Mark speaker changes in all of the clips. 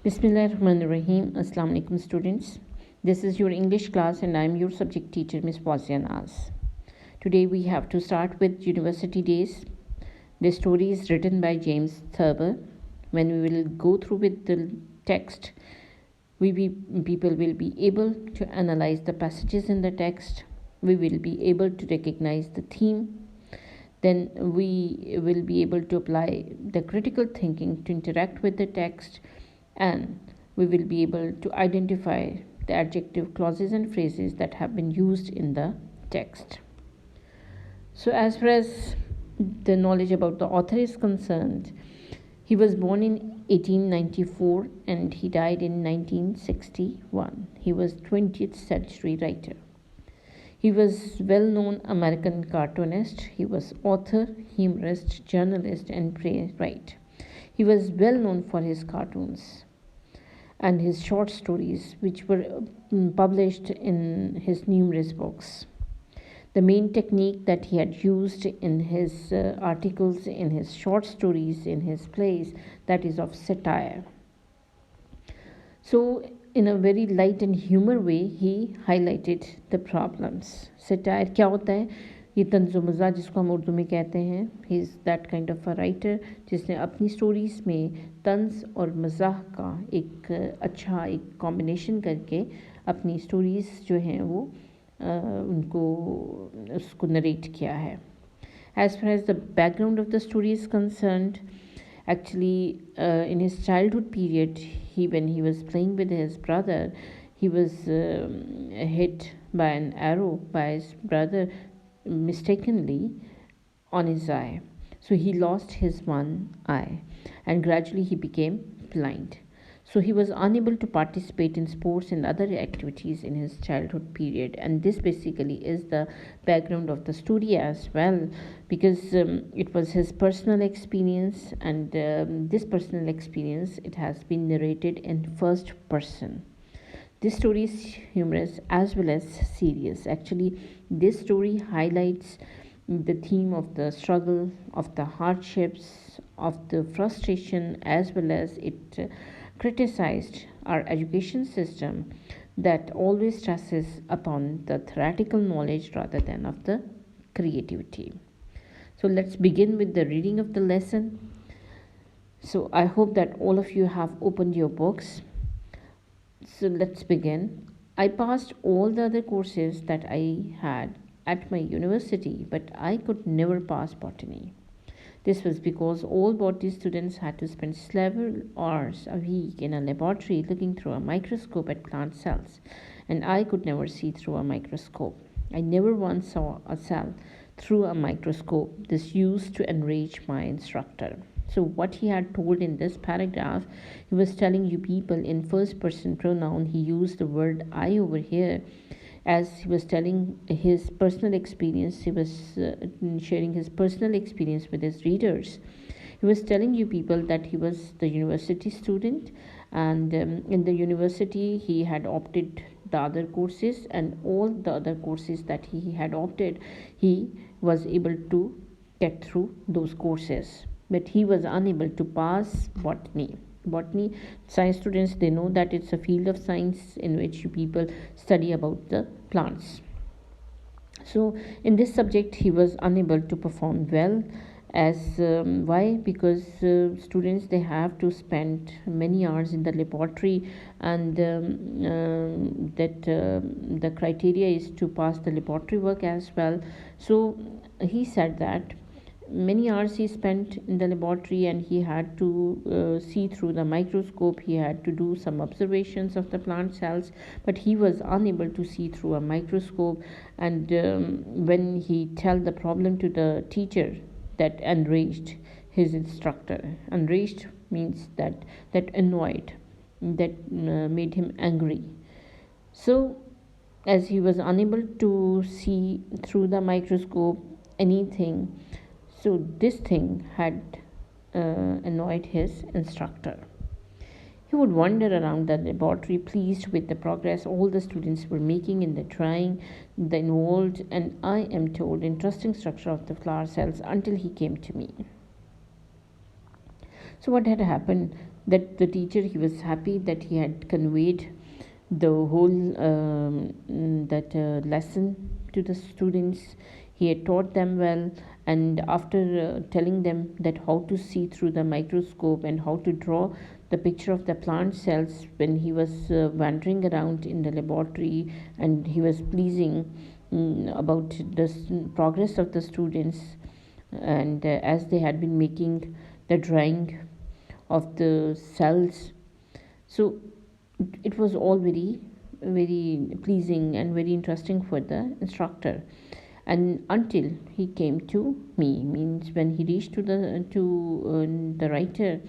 Speaker 1: Bismillahirrahmanirrahim. Assalamu alaikum students. This is your English class and I am your subject teacher Miss Fawzia Naz. Today we have to start with University Days. The story is written by James Thurber. When we will go through with the text, people will be able to analyze the passages in the text. We will be able to recognize the theme. Then we will be able to apply the critical thinking to interact with the text, and we will be able to identify the adjective clauses and phrases that have been used in the text. So as far as the knowledge about the author is concerned, he was born in 1894 and he died in 1961. He was 20th century writer. He was well-known American cartoonist. He was author, humorist, journalist, and playwright. He was well known for his cartoons and his short stories, which were published in his numerous books. The main technique that he had used in his articles, in his short stories, in his plays, that is of satire. So in a very light and humor way, he highlighted the problems. Satire क्या होता है? ये तंज़ो मज़ाह जिसको हम उर्दू में कहते हैं. He is that kind of a writer जिसने अपनी स्टोरीज़ में तंज़ और मज़ाह का एक अच्छा एक कॉम्बिनेशन करके अपनी स्टोरीज़ जो हैं वो उनको उसको नरेट किया है. As far as the background of the story is concerned, actually in his childhood period, when he was playing with his brother, he was hit by an arrow by his brother mistakenly on his eye. So he lost his one eye and gradually he became blind. So he was unable to participate in sports and other activities in his childhood period, and this basically is the background of the story as well, because it was his personal experience, and this personal experience, it has been narrated in first person. This story is humorous as well as serious. Actually, this story highlights the theme of the struggle, of the hardships, of the frustration, as well as it criticized our education system that always stresses upon the theoretical knowledge rather than of the creativity. So let's begin with the reading of the lesson. So I hope that all of you have opened your books. So let's begin. I passed all the other courses that I had at my university, but I could never pass botany. This was because all botany students had to spend several hours a week in a laboratory looking through a microscope at plant cells, and I could never see through a microscope. I never once saw a cell through a microscope. This used to enrage my instructor. So what he had told in this paragraph, he was telling you people in first person pronoun. He used the word I over here as he was telling his personal experience. He was sharing his personal experience with his readers. He was telling you people that he was the university student, and in the university he had opted the other courses, and all the other courses that he had opted, he was able to get through those courses, but he was unable to pass botany. Science students, they know that it's a field of science in which you people study about the plants. So in this subject he was unable to perform well. As why? Because students, they have to spend many hours in the laboratory, and the criteria is to pass the laboratory work as well. So he said that many hours he spent in the laboratory, and he had to see through the microscope. He had to do some observations of the plant cells, but he was unable to see through a microscope. And when he tell the problem to the teacher, that enraged his instructor. Enraged means that annoyed, that made him angry. So as he was unable to see through the microscope anything, so this thing had annoyed his instructor. He would wander around the laboratory, pleased with the progress all the students were making in the trying the involved, and I am told, interesting structure of the flower cells, until he came to me. So what had happened? that the teacher, he was happy that he had conveyed the whole that lesson to the students. He had taught them well, and after telling them that how to see through the microscope and how to draw the picture of the plant cells, when he was wandering around in the laboratory, and he was pleasing about the progress of the students, and as they had been making the drawing of the cells. So it was all very pleasing and very interesting for the instructor. And until he came to me, means when he reached to the writer,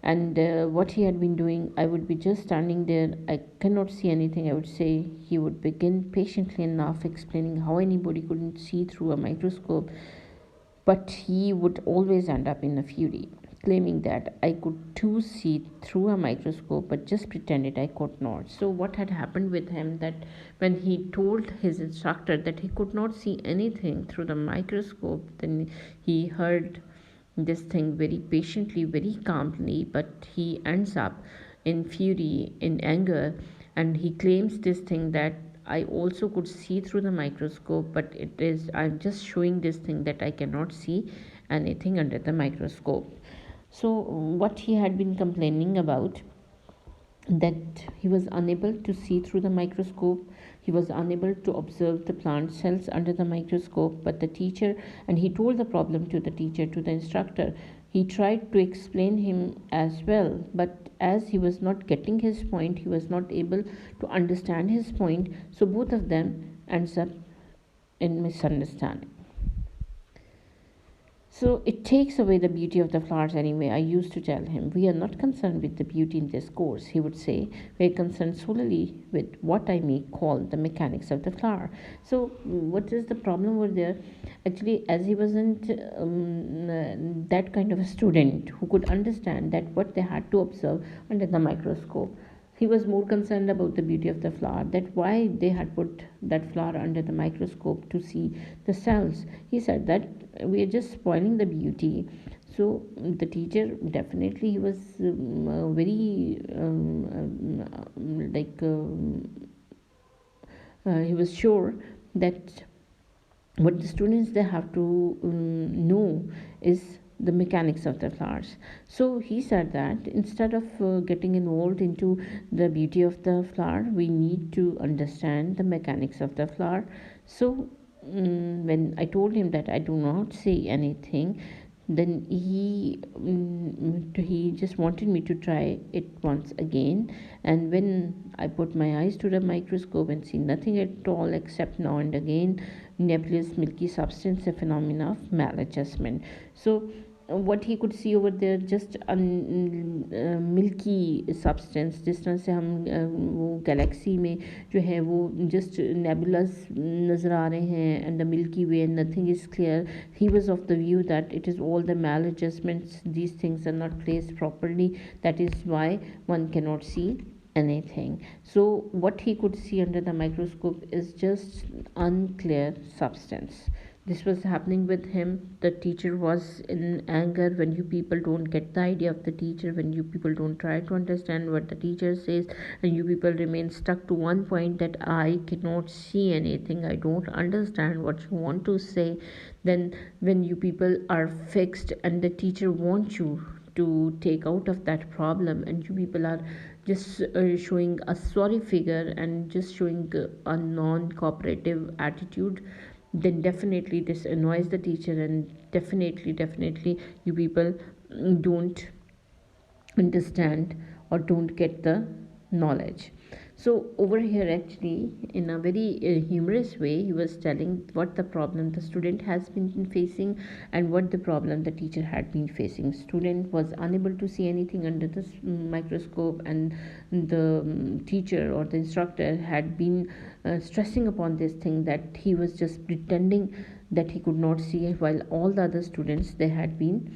Speaker 1: and what he had been doing, I would be just standing there, I cannot see anything, I would say. He would begin patiently enough explaining how anybody couldn't see through a microscope, but he would always end up in a fury, claiming that I could too see through a microscope, but just pretended I could not. So, what had happened with him, that when he told his instructor that he could not see anything through the microscope, then he heard this thing very patiently, very calmly, but he ends up in fury, in anger, and he claims this thing that I also could see through the microscope, but I'm just showing this thing that I cannot see anything under the microscope. So, what he had been complaining about, that he was unable to see through the microscope, he was unable to observe the plant cells under the microscope, but the teacher, and he told the problem to the teacher, to the instructor. He tried to explain him as well, but as he was not getting his point, he was not able to understand his point, so both of them ends up in misunderstanding. So it takes away the beauty of the flowers anyway. I used to tell him, we are not concerned with the beauty in this course. He would say, we are concerned solely with what I may call the mechanics of the flower. So what is the problem over there? Actually, as he wasn't that kind of a student who could understand that what they had to observe under the microscope, he was more concerned about the beauty of the flower, that why they had put that flower under the microscope to see the cells. He said that we are just spoiling the beauty. So the teacher, definitely he was very he was sure that what the students, they have to know is the mechanics of the flowers. So he said that instead of getting involved into the beauty of the flower, we need to understand the mechanics of the flower. So when I told him that I do not say anything, then he just wanted me to try it once again. And when I put my eyes to the microscope and see nothing at all except now and again nebulous milky substance, a phenomena of maladjustment. So what he could see over there, just a milky substance, जिस तरह से हम वो Galaxy में जो है वो just नेबुलस नज़र आ रहे हैं, and the milky way and nothing is clear. He was of the view that it is all the maladjustments, these things are not placed properly, that is why one cannot see anything. So what he could see under the microscope is just unclear substance. This was happening with him. The teacher was in anger. When you people don't get the idea of the teacher, when you people don't try to understand what the teacher says, and you people remain stuck to one point that I cannot see anything, I don't understand what you want to say, then when you people are fixed and the teacher wants you to take out of that problem, and you people are just showing a sorry figure and just showing a non-cooperative attitude, then definitely this annoys the teacher, and definitely you people don't understand or don't get the knowledge. So over here, actually, in a very humorous way, he was telling what the problem the student has been facing and what the problem the teacher had been facing. Student was unable to see anything under the microscope, and the teacher or the instructor had been stressing upon this thing that he was just pretending that he could not see, while all the other students, they had been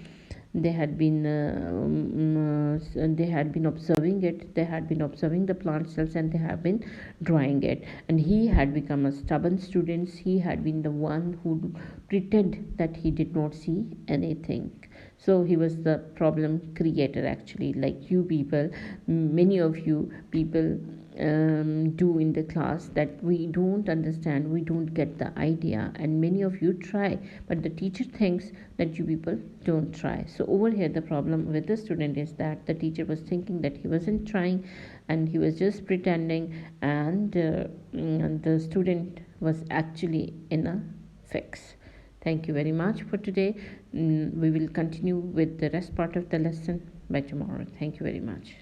Speaker 1: observing it, they had been observing the plant cells, and they have been drawing it, and he had become a stubborn student. He had been the one who pretend that he did not see anything. So he was the problem creator actually, like you people, many of you people do in the class, that we don't understand, we don't get the idea, and many of you try, but the teacher thinks that you people don't try. So over here the problem with the student is that the teacher was thinking that he wasn't trying and he was just pretending, and the student was actually in a fix. Thank you very much for today. We will continue with the rest part of the lesson by tomorrow. Thank you very much.